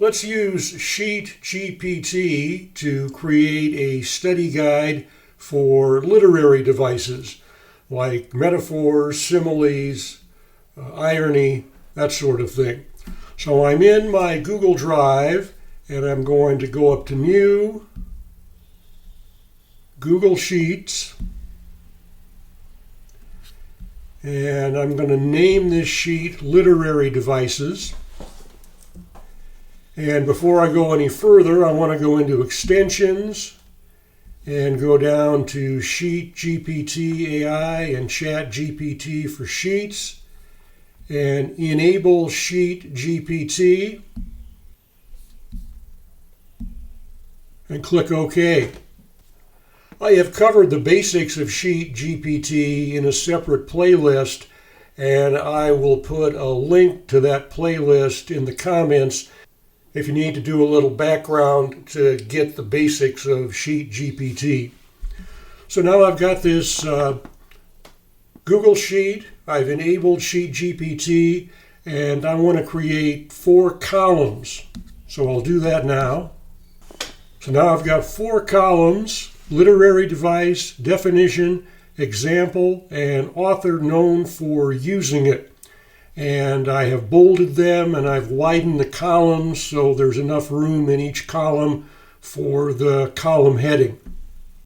Let's use Sheet GPT to create a study guide for literary devices like metaphors, similes, irony, that sort of thing. So I'm in my Google Drive and I'm going to go up to New, Google Sheets, and I'm going to name this sheet Literary Devices. And before I go any further, I want to go into Extensions and go down to Sheet GPT AI and Chat GPT for Sheets and enable Sheet GPT and click OK. I have covered the basics of Sheet GPT in a separate playlist, and I will put a link to that playlist in the comments if you need to do a little background to get the basics of Sheet GPT. So now I've got this Google Sheet, I've enabled Sheet GPT, and I want to create 4 columns. So I'll do that now. So now I've got 4 columns: literary device, definition, example, and author known for using it. And I have bolded them and I've widened the columns so there's enough room in each column for the column heading.